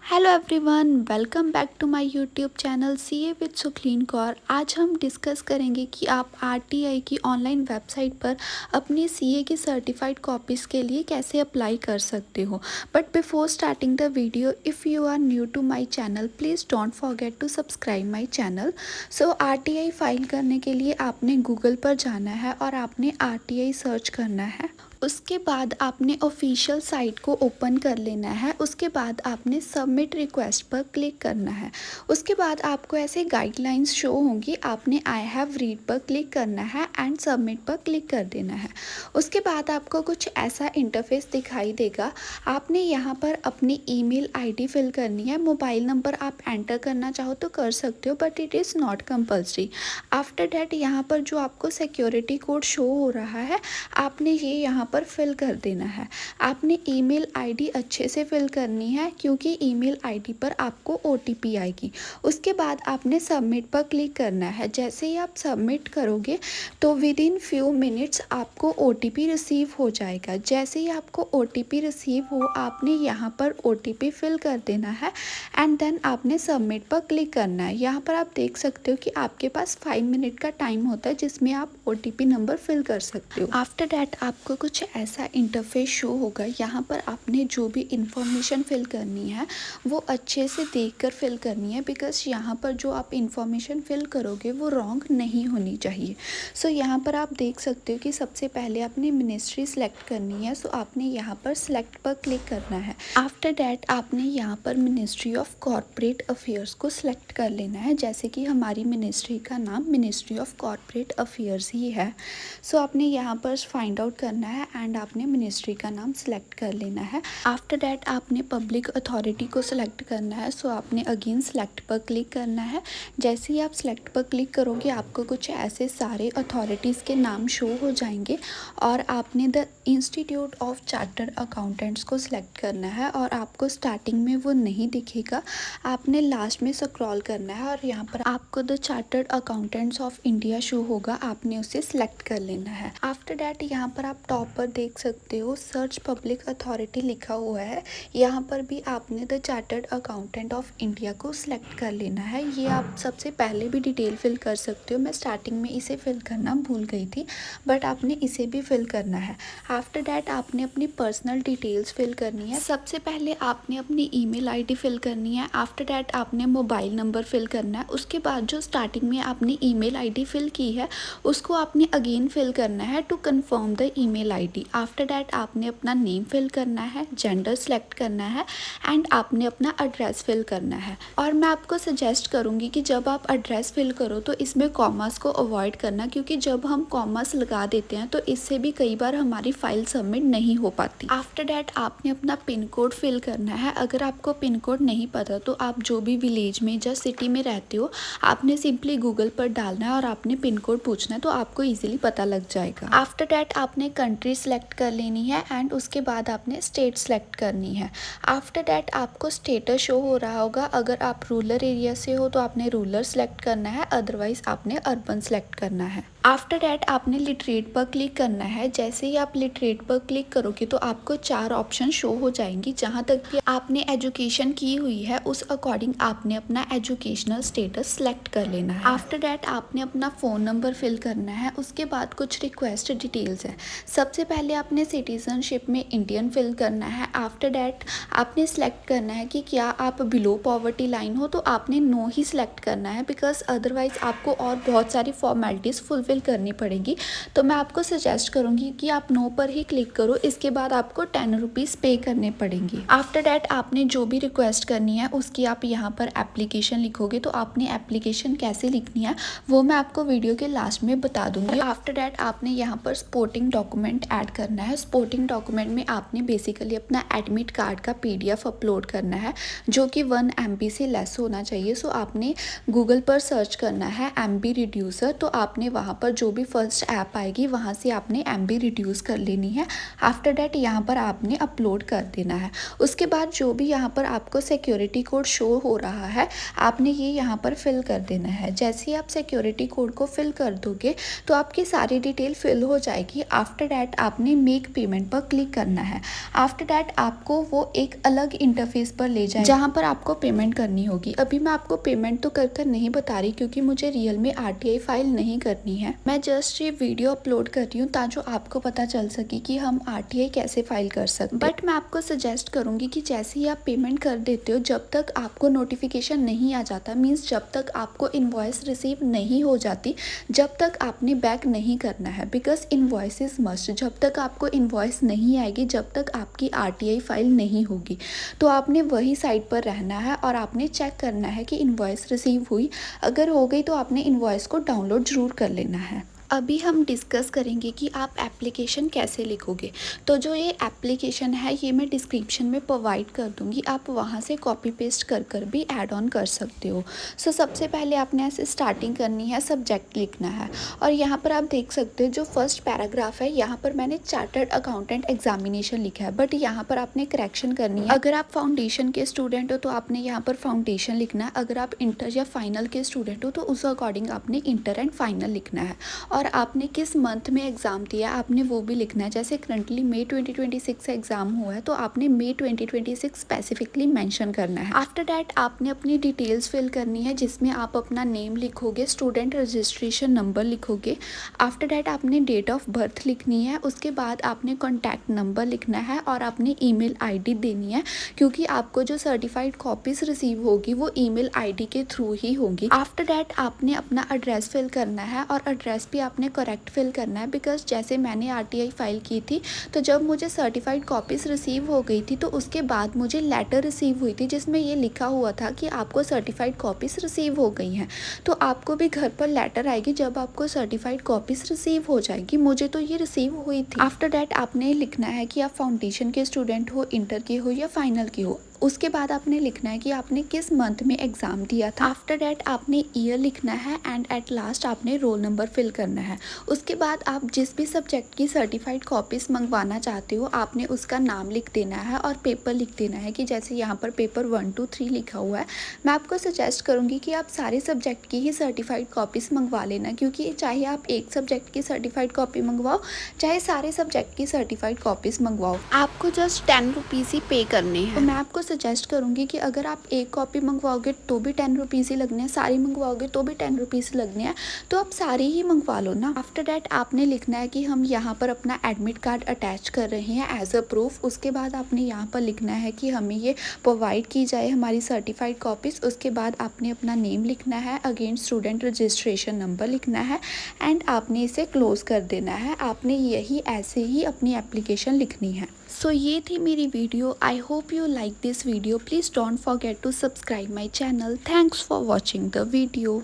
Hello everyone, welcome back to my YouTube channel CA with Sukhleen Kaur. आज हम discuss करेंगे कि आप आरटीआई की ऑनलाइन वेबसाइट पर अपनी सीए की सर्टिफाइड कॉपीज़ के लिए कैसे अप्लाई कर सकते हो। But before starting the video, if you are new to my channel please don't forget to subscribe my channel. So RTI file करने के लिए आपने गूगल पर जाना है और आपने आरटीआई सर्च करना है। उसके बाद आपने ऑफिशियल साइट को ओपन कर लेना है। उसके बाद आपने सबमिट रिक्वेस्ट पर क्लिक करना है। उसके बाद आपको ऐसे गाइडलाइंस शो होंगी। आपने आई हैव रीड पर क्लिक करना है एंड सबमिट पर क्लिक कर देना है। उसके बाद आपको कुछ ऐसा इंटरफेस दिखाई देगा। आपने यहाँ पर अपनी ईमेल आईडी फिल करनी है। मोबाइल नंबर आप एंटर करना चाहो तो कर सकते हो, but it is not compulsory. After that यहाँ पर जो आपको सिक्योरिटी कोड शो हो रहा है, आपने ये यहाँ पर फिल कर देना है। आपने ईमेल आईडी अच्छे से फिल करनी है, क्योंकि ईमेल आईडी पर आपको ओटीपी आएगी। उसके बाद आपने सबमिट पर क्लिक करना है। जैसे ही आप सबमिट करोगे तो विद इन फ्यू मिनट्स आपको ओटीपी रिसीव हो जाएगा। जैसे ही आपको ओटीपी रिसीव हो, आपने यहाँ पर ओटीपी फिल कर देना है एंड देन आपने सबमिट पर क्लिक करना है। यहाँ पर आप देख सकते हो कि आपके पास 5 मिनट का टाइम होता है जिसमें आप ओटीपी नंबर फिल कर सकते हो। आफ्टर डैट आपको कुछ ऐसा इंटरफेस शो होगा। यहाँ पर आपने जो भी इंफॉर्मेशन फिल करनी है वो अच्छे से देखकर फिल करनी है, बिकॉज यहाँ पर जो आप इंफॉर्मेशन फिल करोगे वो रॉन्ग नहीं होनी चाहिए। सो यहाँ पर आप देख सकते हो कि सबसे पहले आपने मिनिस्ट्री सेलेक्ट करनी है। सो आपने यहाँ पर सेलेक्ट पर क्लिक करना है। आफ्टर डैट आपने यहाँ पर मिनिस्ट्री ऑफ कॉर्पोरेट अफेयर्स को सिलेक्ट कर लेना है। जैसे कि हमारी मिनिस्ट्री का नाम मिनिस्ट्री ऑफ कॉर्पोरेट अफेयर्स ही है। सो आपने यहाँ पर फाइंड आउट करना है एंड आपने मिनिस्ट्री का नाम सेलेक्ट कर लेना है। आफ्टर डैट आपने पब्लिक अथॉरिटी को सिलेक्ट करना है। सो आपने अगेन सेलेक्ट पर क्लिक करना है। जैसे ही आप सेलेक्ट पर क्लिक करोगे आपको कुछ ऐसे सारे अथॉरिटीज़ के नाम शो हो जाएंगे और आपने the institute of chartered accountants को सिलेक्ट करना है। और आपको स्टार्टिंग में वो नहीं दिखेगा, आपने लास्ट में स्क्रॉल करना है और यहाँ पर आपको the chartered accountants of India show होगा, आपने उसे सिलेक्ट कर लेना है। आफ्टर डैट यहाँ पर आप टॉप पर देख सकते हो सर्च पब्लिक अथॉरिटी लिखा हुआ है। यहाँ पर भी आपने the chartered accountant of India को सिलेक्ट कर लेना है। ये आप सबसे पहले भी डिटेल फिल कर सकते हो। मैं स्टार्टिंग में इसे फिल करना भूल गई थी, बट आपने इसे भी फिल करना है। आफ्टर डैट आपने अपनी पर्सनल डिटेल्स फिल करनी है। सबसे पहले आपने अपनी ईमेल आईडी फिल करनी है। आफ्टर डैट आपने मोबाइल नंबर फिल करना है। उसके बाद जो स्टार्टिंग में आपने ईमेल आईडी फिल की है उसको आपने अगेन फिल करना है to confirm the email ID. After that आपने अपना नेम फिल करना है, जेंडर सेलेक्ट करना है एंड आपने अपना एड्रेस फिल करना है। और मैं आपको सजेस्ट करूँगी कि जब आप एड्रेस फिल करो तो इसमें कॉमास को अवॉइड करना, क्योंकि जब हम कॉमास लगा देते हैं तो इससे भी कई बार हमारी फाइल सबमिट नहीं हो पाती। आफ्टर डैट आपने अपना पिन कोड फिल करना है। अगर आपको पिन कोड नहीं पता तो आप जो भी विलेज में या सिटी में रहते हो आपने सिंपली गूगल पर डालना है और आपने पिन कोड पूछना है, तो आपको इजीली पता लग जाएगा। आफ्टर डैट आपने कंट्री सेलेक्ट कर लेनी है एंड उसके बाद आपने स्टेट सेलेक्ट करनी है। आफ्टर डैट आपको स्टेटस शो हो रहा होगा। अगर आप रूरल एरिया से हो तो आपने रूरल सेलेक्ट करना है, अदरवाइज आपने अर्बन सेलेक्ट करना है। आफ्टर डैट आपने लिटरेट पर क्लिक करना है। जैसे ही आप लिटरेट पर क्लिक करोगे तो आपको 4 ऑप्शन शो हो जाएंगी। जहाँ तक भी आपने एजुकेशन की हुई है उस अकॉर्डिंग आपने अपना एजुकेशनल स्टेटस सेलेक्ट कर लेना है। आफ्टर डैट आपने अपना फ़ोन नंबर फिल करना है। उसके बाद कुछ रिक्वेस्ट डिटेल्स है। सबसे पहले आपने सिटीजनशिप में इंडियन फिल करना है। आफ्टर डैट आपने सेलेक्ट करना है कि क्या आप बिलो पॉवर्टी लाइन हो, तो आपने नो ही सिलेक्ट करना है, बिकॉज अदरवाइज आपको और बहुत सारी फॉर्मेलिटीज़ फुलफिल करनी पड़ेगी। तो मैं आपको सजेस्ट करूंगी कि आप नो पर ही क्लिक करो। इसके बाद आपको 10 रुपीज़ पे करने पड़ेंगे। आफ्टर डैट आपने जो भी रिक्वेस्ट करनी है उसकी आप यहाँ पर एप्लीकेशन लिखोगे। तो आपने एप्लीकेशन कैसे लिखनी है वो मैं आपको वीडियो के लास्ट में बता दूंगी। आफ्टर डैट आपने यहाँ पर सपोर्टिंग डॉक्यूमेंट ऐड करना है। सपोर्टिंग डॉक्यूमेंट में आपने बेसिकली अपना एडमिट कार्ड का PDF अपलोड करना है, जो कि 1 MB से लेस होना चाहिए। सो आपने गूगल पर सर्च करना है MB रिड्यूसर, तो आपने वहाँ पर जो भी फर्स्ट ऐप आएगी वहाँ से आपने MB रिड्यूस कर लेनी है। आफ्टर डैट यहाँ पर आपने अपलोड कर देना है। उसके बाद जो भी यहाँ पर आपको सिक्योरिटी कोड शो हो रहा है आपने ये यहाँ पर फिल कर देना है। जैसे ही आप सिक्योरिटी कोड को फिल कर दोगे तो आपकी सारी डिटेल फिल हो जाएगी। आफ्टर डैट आपने मेक पेमेंट पर क्लिक करना है। आफ्टर डैट आपको वो एक अलग इंटरफेस पर ले जाए जहाँ पर आपको पेमेंट करनी होगी। अभी मैं आपको पेमेंट तो कर नहीं बता रही क्योंकि मुझे रियल में RTI फाइल नहीं करनी है। मैं जस्ट ये वीडियो अपलोड कर रही हूँ ताकि आपको पता चल सके कि हम RTI कैसे फाइल कर सकते हैं। बट मैं आपको सजेस्ट करूँगी कि जैसे ही आप पेमेंट कर देते हो जब तक आपको नोटिफिकेशन नहीं आ जाता, मीन्स जब तक आपको इनवॉइस रिसीव नहीं हो जाती, जब तक आपने बैक नहीं करना है। Because invoice is must. जब तक आपको इनवॉइस नहीं आएगी जब तक आपकी RTI फाइल नहीं होगी। तो आपने वही साइट पर रहना है और आपने चेक करना है कि इनवॉइस रिसीव हुई। अगर हो गई तो आपने इनवॉइस को डाउनलोड ज़रूर कर लेना है। अभी हम डिस्कस करेंगे कि आप एप्लीकेशन कैसे लिखोगे। तो जो ये एप्लीकेशन है ये मैं डिस्क्रिप्शन में प्रोवाइड कर दूंगी, आप वहाँ से कॉपी पेस्ट कर भी ऐड ऑन कर सकते हो। सो सबसे पहले आपने ऐसे स्टार्टिंग करनी है, सब्जेक्ट लिखना है। और यहाँ पर आप देख सकते हो जो फर्स्ट पैराग्राफ है यहाँ पर मैंने चार्टर्ड अकाउंटेंट एग्जामिनेशन लिखा है, बट यहाँ पर आपने करेक्शन करनी है। अगर आप फाउंडेशन के स्टूडेंट हो तो आपने यहाँ पर फाउंडेशन लिखना है। अगर आप इंटर या फाइनल के स्टूडेंट हो तो उस अकॉर्डिंग आपने इंटर एंड फाइनल लिखना है। और आपने किस मंथ में एग्ज़ाम दिया आपने वो भी लिखना है। जैसे करंटली मई 2026 एग्ज़ाम हुआ है तो आपने मई 2026 स्पेसिफिकली मेंशन करना है। आफ्टर डैट आपने अपनी डिटेल्स फिल करनी है जिसमें आप अपना नेम लिखोगे, स्टूडेंट रजिस्ट्रेशन नंबर लिखोगे। आफ्टर डैट आपने डेट ऑफ बर्थ लिखनी है। उसके बाद आपने कॉन्टैक्ट नंबर लिखना है और आपने ईमेल ID देनी है, क्योंकि आपको जो सर्टिफाइड कॉपीज़ रिसीव होगी वो ईमेल ID के थ्रू ही होगी। आफ्टर डैट आपने अपना एड्रेस फिल करना है और एड्रेस भी आपने करेक्ट फिल करना है। बिकॉज जैसे मैंने RTI फाइल की थी तो जब मुझे सर्टिफाइड कॉपीज़ रिसीव हो गई थी तो उसके बाद मुझे लेटर रिसीव हुई थी जिसमें ये लिखा हुआ था कि आपको सर्टिफाइड कॉपीज़ रिसीव हो गई हैं। तो आपको भी घर पर लेटर आएगी जब आपको सर्टिफाइड कॉपीज़ रिसीव हो जाएगी। मुझे तो ये रिसीव हुई थी। आफ्टर डैट आपने लिखना है कि आप फाउंडेशन के स्टूडेंट हो, इंटर के हो या फाइनल के हो। उसके बाद आपने लिखना है कि आपने किस मंथ में एग्ज़ाम दिया था। आफ्टर डैट आपने ईयर लिखना है एंड एट लास्ट आपने रोल नंबर फिल करना है। उसके बाद आप जिस भी सब्जेक्ट की सर्टिफाइड कॉपीज़ मंगवाना चाहते हो आपने उसका नाम लिख देना है और पेपर लिख देना है कि जैसे यहाँ पर पेपर 1 2 3 लिखा हुआ है। मैं आपको सजेस्ट करूँगी कि आप सारे सब्जेक्ट की ही सर्टिफाइड कॉपीज़ मंगवा लेना, क्योंकि चाहे आप एक सब्जेक्ट की सर्टिफाइड कॉपी मंगवाओ चाहे सारे सब्जेक्ट की सर्टिफाइड कॉपीज़ मंगवाओ, आपको जस्ट 10 रुपीज़ ही पे करने हैं। तो मैं आपको सजेस्ट करूँगी कि अगर आप एक कॉपी मंगवाओगे तो भी 10 रुपीज़ ही लगने हैं, सारी मंगवाओगे तो भी 10 रुपीज़ लगने हैं, तो आप सारी ही मंगवा लो ना। आफ्टर डैट आपने लिखना है कि हम यहाँ पर अपना एडमिट कार्ड अटैच कर रहे हैं एज अ प्रूफ। उसके बाद आपने यहाँ पर लिखना है कि हमें ये प्रोवाइड की जाए हमारी सर्टिफाइड कॉपीज़। उसके बाद आपने अपना नेम लिखना है, अगेन स्टूडेंट रजिस्ट्रेशन नंबर लिखना है एंड आपने इसे क्लोज़ कर देना है। आपने यही ऐसे ही अपनी एप्लीकेशन लिखनी है। सो ये थी मेरी video. I hope you like this video. Please don't forget to subscribe my channel. Thanks for watching the video.